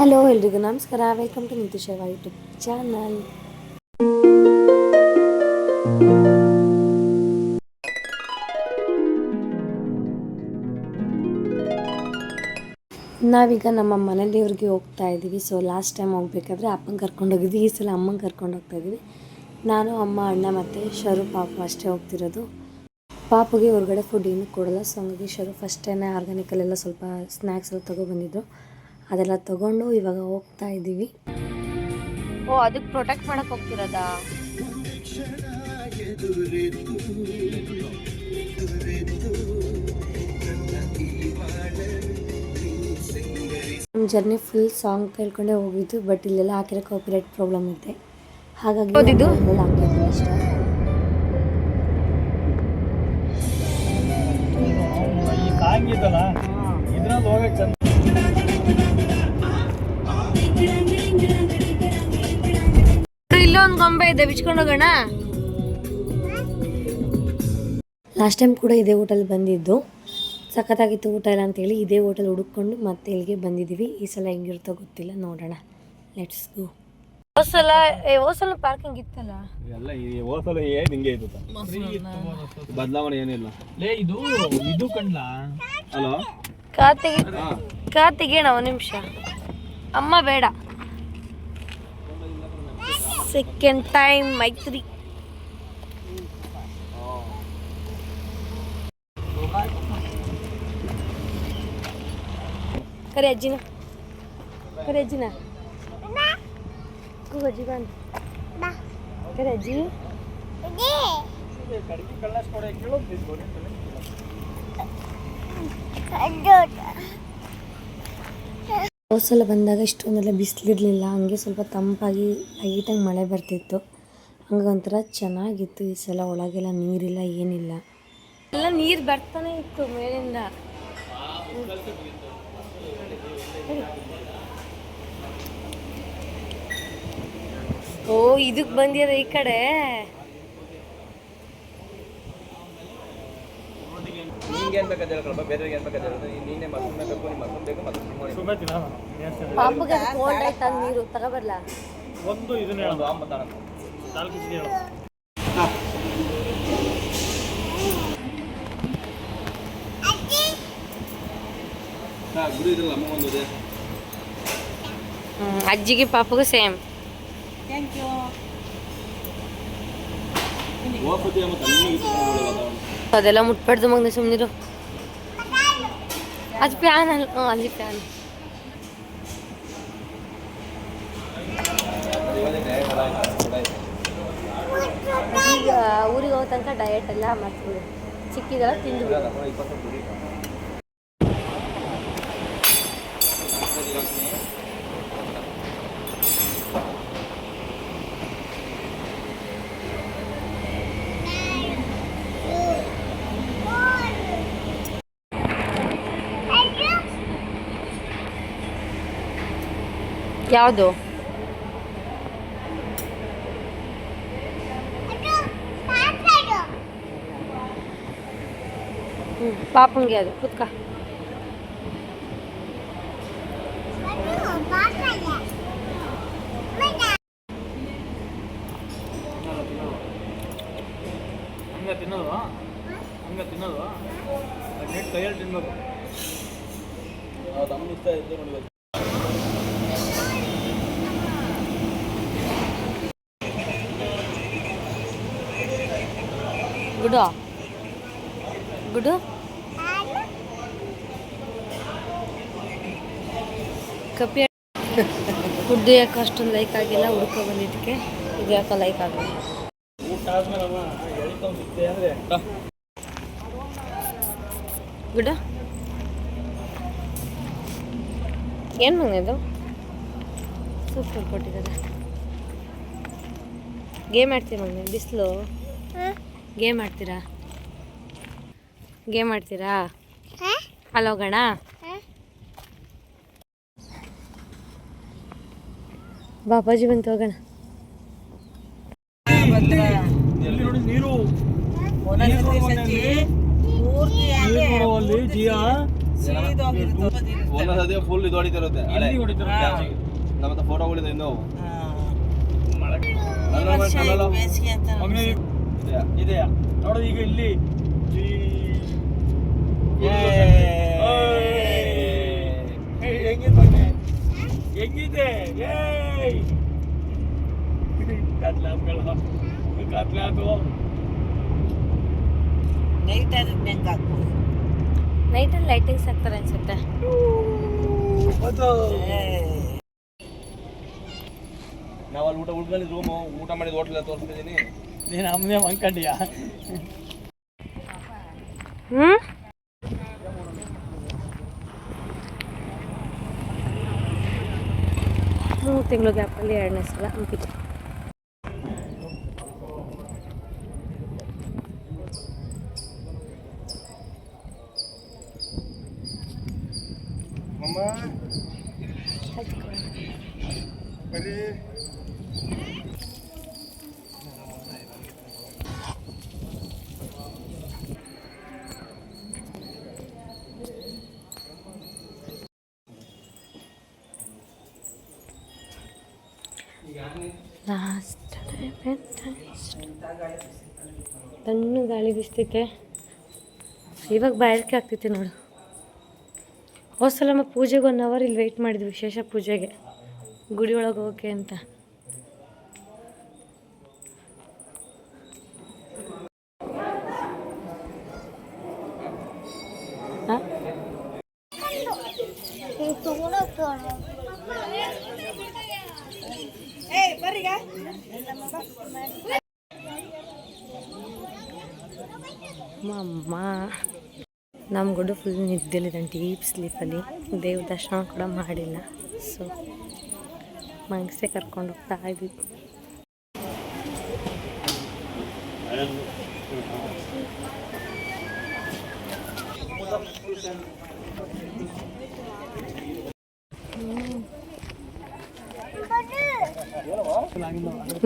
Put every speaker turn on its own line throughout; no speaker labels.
Hello ಎಲ್ರಿಗೂ ನಮಸ್ಕಾರ. Welcome to Nitish YouTube channel. ನಾವೀಗ ನಮ್ಮ ಮನೆ ದೇವ್ರಿಗೆ ಹೋಗ್ತಾ ಇದ್ದೀವಿ. ಸೊ ಲಾಸ್ಟ್ ಟೈಮ್ ಹೋಗ್ಬೇಕಾದ್ರೆ ಅಪ್ಪನ ಕರ್ಕೊಂಡೋಗಿದ್ವಿ, ಈ ಸಲ ಅಮ್ಮನ ಕರ್ಕೊಂಡು ಹೋಗ್ತಾ ಇದ್ದೀವಿ. ನಾನು, ಅಮ್ಮ, ಅಣ್ಣ ಮತ್ತು ಶರು ಪಾಪು ಅಷ್ಟೇ ಹೋಗ್ತಿರೋದು. ಪಾಪುಗೆ ಹೊರಗಡೆ ಫುಡ್ ಏನು ಕೊಡಲ್ಲ. ಸೊ ಹಂಗಾಗಿ ಶರು ಫಸ್ಟ್ ಟೈಮ್ ಆರ್ಗ್ಯಾನಿಕಲ್ಲೆಲ್ಲ ಸ್ವಲ್ಪ ಸ್ನ್ಯಾಕ್ಸ್ ಎಲ್ಲ ತೊಗೊಬಂದಿದ್ರು. ಅದೆಲ್ಲ ತೊಗೊಂಡು ಇವಾಗ ಹೋಗ್ತಾ ಇದ್ದೀವಿ. ಓ, ಅದಕ್ಕೆ ಪ್ರೊಟೆಕ್ಟ್ ಮಾಡಕ್ಕೆ ಹೋಗ್ತಿರೋದಾ? ನಮ್ಮ ಜರ್ನಿ ಫುಲ್ ಸಾಂಗ್ ಕೇಳ್ಕೊಂಡೇ ಹೋಗಿದ್ದು. ಬಟ್ ಇಲ್ಲೆಲ್ಲ ಹಾಕಿರೋ ಕಾಪಿರೈಟ್ ಪ್ರಾಬ್ಲಮ್ ಇದೆ, ಹಾಗಾಗಿ ಹಾಕಿದ್ದೀನಿ ಅಷ್ಟೇ. ಇಲ್ಲೊಂದು ಗೊಂಬೆ ಇದೆ, ಬಿಚ್ಕೊಂಡು ಹೋಗೋಣ. ಲಾಸ್ಟ್ ಟೈಮ್ ಕೂಡ ಇದೇ ಹೋಟೆಲ್ ಬಂದಿದ್ದು, ಸಖತ್ತಾಗಿತ್ತು ಊಟ ಎಲ್ಲ ಅಂತೇಳಿ ಇದೇ ಹೋಟೆಲ್ ಹುಡುಕೊಂಡು ಮತ್ತೆ ಇಲ್ಲಿಗೆ ಬಂದಿದ್ದೀವಿ. ಈ ಸಲ ಹೆಂಗಿರುತ್ತೋ ಗೊತ್ತಿಲ್ಲ, ನೋಡೋಣ. Let's go. ಹೋಸಲ ಪಾರ್ಕಿಂಗ್ ಇತ್ತಲ್ಲ,
ಎಲ್ಲ ಈ ಹೋಸಲ ಏನು ಹಿಂಗೆ ಇತ್ತು, ಬದಲಾವಣೆ ಏನಿಲ್ಲ. ಲೇ ಇದು ಕಣ್ಲಾ. ಹಲೋ
ಕಾರ್ತಿಗೇಣ, ಒಂದು ನಿಮಿಷ. ಅಮ್ಮ ಬೇಡ, ಸೆಕೆಂಡ್ ಟೈಮ್ ಮೈತ್ರಿ. ಕರೆ ಅಜ್ಜಿನ, ಕರೆ ಅಜ್ಜಿನ, ಅಜ್ಜಿ ಬಂದು ಕರೆ ಅಜ್ಜಿ. ಹೋದ್ಸಲ ಬಂದಾಗ ಇಷ್ಟೊಂದೆಲ್ಲ ಬಿಸಿಲಿರಲಿಲ್ಲ, ಹಂಗೆ ಸ್ವಲ್ಪ ತಂಪಾಗಿ ಲೈಟಾಗಿ ಮಳೆ ಬರ್ತಿತ್ತು. ಹಂಗೆ ಒಂಥರ ಚೆನ್ನಾಗಿತ್ತು. ಈ ಸಲ ಒಳಗೆಲ್ಲ ನೀರಿಲ್ಲ, ಏನಿಲ್ಲ, ಎಲ್ಲ ನೀರು ಬರ್ತಾನೆ ಇತ್ತು ಮೇಲಿಂದ. ಓ, ಇದಕ್ಕೆ ಬಂದಿರ ಈ ಕಡೆ. ಪಾಪುಗೆ ಕೋಲ್ಡ್ ಆಯ್ತಾ, ನೀರು ತಗೋಬರ್ಲ. ಅಜ್ಜಿಗೆ ಪಾಪುಗೂ ಸೇಮ್. ಅದೆಲ್ಲ ಮುಟ್ಬಾರ್ದು ಮಗನ, ಸುಮ್ಮನಿರು. ಅದು ಫ್ಯಾನ್ ಅಲ್ಲ, ಅಲ್ಲಿ ಫ್ಯಾನ್. ಈಗ ಊರಿಗೆ ಹೋಗೋ ತನಕ ಡಯಟ್ ಎಲ್ಲ ಮಾಡ್ತೀವಿ. ಚಿಕ್ಕಿದೆಲ್ಲ ತಿಂದು ಯಾವುದು ಪಾಪಂಗೆ ಅದು ಕುತ್ಕ.
ತಿನ್ನೋದು ಕೈಯಲ್ಲಿ ತಿನ್ಬೇಕು. ನಮ್ಮ ಇಷ್ಟ ಇದ್ದು ನೋಡ್ಬೇಕು.
ಗುಡು ಗುಡು ಕಪ್ಪಿ ಫುಡ್ ಯಾಕೆ ಅಷ್ಟೊಂದು ಲೈಕ್ ಆಗಿಲ್ಲ, ಹುಡ್ಕೊ ಬಂದಿದ್ದಕ್ಕೆ. ಇದು ಯಾಕೆ ಲೈಕ್ ಆಗಿಲ್ಲ. ಗುಡು ಏನು ಮಂಗದು ಸೂಪರ್ ಕೊಟ್ಟಿದ್ದಾರೆ. ಗೇಮ್ ಆಡ್ತೀರ ಮಮ್ಮಿ? ಬಿಸಿಲು ಗೇಮ್ ಆಡ್ತೀರಾ? ಗೇಮ್ ಆಡ್ತೀರಾ? ಅಲ್ಲಿ ಹೋಗೋಣ. ಬಾಪಾಜಿ ಬಂತು, ಹೋಗೋಣ.
ನೀರು ಒಂದೊಂದ್ಸತಿ ಫುಲ್ ಇದು ಹೊಡಿತಿರುತ್ತೆ ನಮ್ಮ ಹತ್ರ ಫೋಟೋ ಹೊಡಿದ ಇನ್ನೂ ಇದೆಯಾ ನೋಡೋದು ಈಗ ಇಲ್ಲಿ ಹೆಂಗಿದೆ
ನೈಟಲ್ಲಿ ಲೈಟಿಂಗ್ಸ್ ಹಾಕ್ತಾರೆ ಅನ್ಸುತ್ತೆ.
ನಾವು ಅಲ್ಲಿ ಊಟ ರೂಮು ಊಟ ಮಾಡಿದ ಹೋಟ್ಲೆಲ್ಲ ತೋರಿಸ್ತಿದ್ದೀನಿ. ನೀನು ಅಮ್ಮನೇ ಅನ್ಕೊಂಡಿಯಾ?
3 ತಿಂಗಳು ಗ್ಯಾಪಲ್ಲಿ 2ನೇ ಸಲ ಹಂಪಿ. ತಣ್ಣು ಗಾಳಿ ಬೀಸ್ತೈತೆ. ಇವಾಗ ಬಾಯಾರಿಕೆ ಆಗ್ತೈತೆ ನೋಡು. ಹೋದ್ಸಲ ನಮ್ಮ ಪೂಜೆಗೆ 1 ಅವರ್ ಇಲ್ಲಿ ವೆಯ್ಟ್ ಮಾಡಿದ್ವಿ, ವಿಶೇಷ ಪೂಜೆಗೆ ಗುಡಿ ಒಳಗೆ ಹೋಗೋಕೆ ಅಂತ. ಅಮ್ಮ ನಮ್ಮ ಗುಡ್ಡು ಫುಲ್ ನಿದ್ದೆಲಿದ್ದಾನೆ, ಡೀಪ್ ಸ್ಲೀಪಲ್ಲಿ. ದೇವ್ರ ದರ್ಶನ ಕೂಡ ಮಾಡಿಲ್ಲ. ಸೊ ಮಂಗಸೆ ಕರ್ಕೊಂಡು ಹೋಗ್ತಾ ಇದ್ವಿ.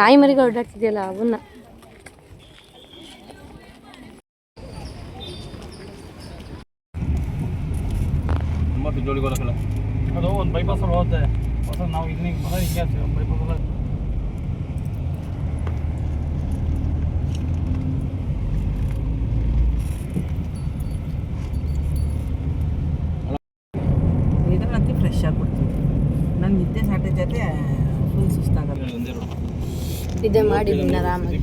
ನಾಯಿ ಮರಿಗಳು ಓಡಾಡ್ತಿದೆಯಲ್ಲ ಅವನ್ನ.
ಅದು ಒಂದು ಬೈಪಾಸ್ ಹೋಗುತ್ತೆ. ನಾವು ಹಿಂಗೆ ಬೈಪಾಸ್
ಇದನ್ನಂತೂ ಫ್ರೆಶ್ ಆಗಿಬಿಡ್ತೀವಿ. ನನ್ನ ನಿದ್ದೆ ಸಾಟೆ ಜೊತೆ ಫುಲ್ ಸುಸ್ತಾಗಲ್ಲ.
ನಿದ್ದೆ ಮಾಡಿ ಆರಾಮಾಗಿ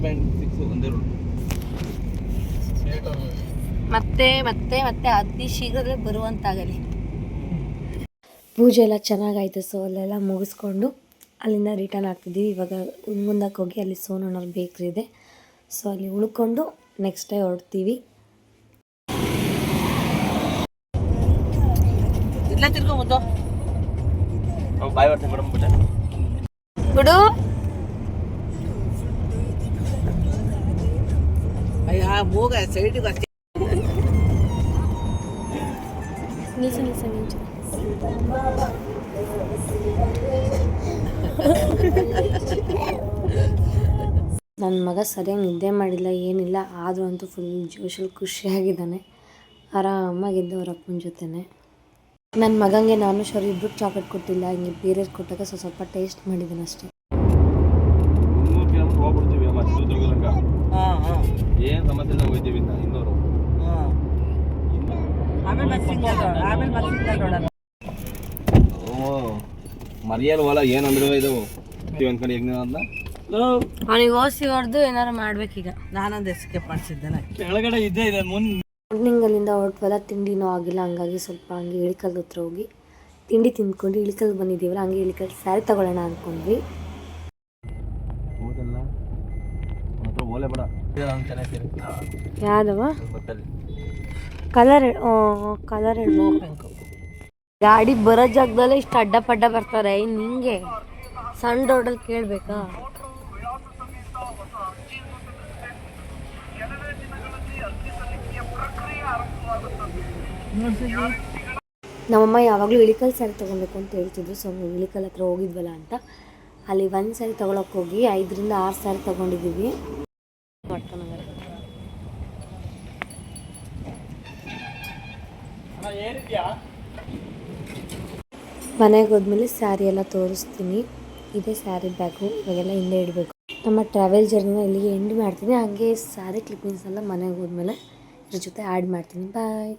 ಮತ್ತೆ ಮತ್ತೆ ಮತ್ತೆ ಅತಿ ಶೀಘ್ರದಲ್ಲೇ ಬರುವಂತಾಗಲಿ. ಪೂಜೆ ಎಲ್ಲ ಚೆನ್ನಾಗಾಯ್ತು. ಸೊ ಅಲ್ಲೆಲ್ಲ ಮುಗಿಸ್ಕೊಂಡು ಅಲ್ಲಿಂದ ರಿಟರ್ನ್ ಆಗ್ತಿದ್ದೀವಿ. ಇವಾಗ ಮುಂದಕ್ಕೆ ಹೋಗಿ ಅಲ್ಲಿ ಸೋನಣ್ಣವ್ರ ಬೇಕ್ರಿ ಇದೆ. ಸೊ ಅಲ್ಲಿ ಉಳ್ಕೊಂಡು ನೆಕ್ಸ್ಟ್ ಡೇ ಹೊರಡ್ತೀವಿ.
ಇಲ್ಲ ತಿರ್ಕೊಂಬೋದು
ಬಾಯ್ ಬರ್ತೇನೆ ಮೇಡಮ್
ಬಿಡು.
ಅಯ್ಯ ಮೂಗ ಸೈಡಿಗೆ ಅಷ್ಟೇ.
ನಿಲ್ಸು ನನ್ನ ಮಗ ಸರಿಯಾಗಿ ನಿದ್ದೆ ಮಾಡಿಲ್ಲ, ಏನಿಲ್ಲ. ಆದರೂ ಅಂತೂ ಫುಲ್ ಜೋಶಲ್ಲಿ ಖುಷಿಯಾಗಿದ್ದಾನೆ. ಆರಾಮಾಗಿದ್ದ ಅವ್ರ ಅಪ್ಪನ ಜೊತೆನೆ. ನನ್ನ ಮಗಂಗೆ ನಾನು ಶರು ಇಬ್ಬರು ಚಾಕ್ಲೇಟ್ ಕೊಟ್ಟಿಲ್ಲ, ಹಿಂಗೆ ಬೇರೆ ಕೊಟ್ಟಾಗ ಸ್ವಲ್ಪ ಟೇಸ್ಟ್ ಮಾಡಿದ್ದೀನಿ ಅಷ್ಟೇ.
ಹೋಗ್ಬಿಡ್ತೀವಿ ಅಮ್ಮ ಚಿತ್ರದುರ್ಗದಂಗ. ಏನು ಸಮಸ್ಯೆ ಇಲ್ಲ, ಹೋಗ್ತೀವಿ ಇನ್ನೂರು. ಮರಿಯಲ್ ಹೊಲ ಏನಂದ್ರೆ ಇದು ಅನ್ಕೊಂಡು ಹೆಂಗ ಅಂತ
ಅವನಿಗೆ ಓಸಿ ಹೊಡೆದು ಏನಾರು ಮಾಡ್ಬೇಕೀಗ.
ನಾನೊಂದು ಎಸ್ಕೇಪ್ ಮಾಡಿಸಿದ್ದೇನೆ.
ಕೆಳಗಡೆ ಇದ್ದೇ ಇದೆ
ಮಾರ್ನಿಂಗ್ ಅಲ್ಲಿಂದ ಹೊರಟ್ವಲ್ಲ, ತಿಂಡಿನೂ ಆಗಿಲ್ಲ. ಹಂಗಾಗಿ ಸ್ವಲ್ಪ ಹಂಗೆ ಇಳಿಕಲ್ ಹತ್ರ ಹೋಗಿ ತಿಂಡಿ ತಿಂದ್ಕೊಂಡು ಇಳಿಕಲ್ ಬಂದಿದ್ದೀವಲ್ಲ, ಹಂಗೆ ಇಳಿಕಲ್ ಸ್ಯಾರಿ ತಗೊಳ್ಳೋಣ ಅಂದ್ಕೊಂಡ್ವಿ. ಯಾವ್ದವ ಕಲರ್ ಹೇಳ್ಬೇಕು. ಗಾಡಿ ಬರೋ ಜಾಗದಲ್ಲೇ ಇಷ್ಟು ಅಡ್ಡ ಪಡ್ಡ ಬರ್ತಾರೆ. ನಿಂಗೆ ಸಣ್ಣ ರೋಡಲ್ಲಿ ಕೇಳಬೇಕಾ? ನಮ್ಮಮ್ಮ ಯಾವಾಗಲೂ ಇಳಿಕಲ್ ಸ್ಯಾರಿ ತೊಗೊಬೇಕು ಅಂತ ಹೇಳ್ತಿದ್ರು. ಸೊ ನಾವು ಇಳಿಕಲ್ ಹತ್ರ ಹೋಗಿದ್ವಲ್ಲ ಅಂತ ಅಲ್ಲಿ 1 ಸ್ಯಾರಿ ತೊಗೊಳಕ್ಕೆ ಹೋಗಿ 5 ರಿಂದ 6 ಸ್ಯಾರಿ ತೊಗೊಂಡಿದ್ದೀವಿ. ಮನೆಗೆ ಹೋದ್ಮೇಲೆ ಸ್ಯಾರಿ ಎಲ್ಲ ತೋರಿಸ್ತೀನಿ. ಇದೇ ಸ್ಯಾರಿ ಬ್ಯಾಗು, ಇವಾಗೆಲ್ಲ ಹಿಂದೆ ಇಡಬೇಕು. ನಮ್ಮ ಟ್ರಾವೆಲ್ ಜರ್ನಿನ ಇಲ್ಲಿಗೆ ಎಂಡ್ ಮಾಡ್ತೀನಿ. ಹಾಗೆ ಸ್ಯಾರಿ ಕ್ಲಿಪ್ಪಿಂಗ್ಸ್ ಎಲ್ಲ ಮನೆಗೆ ಹೋದ್ಮೇಲೆ ಇದ್ರ ಜೊತೆ ಆ್ಯಡ್ ಮಾಡ್ತೀನಿ. ಬಾಯ್.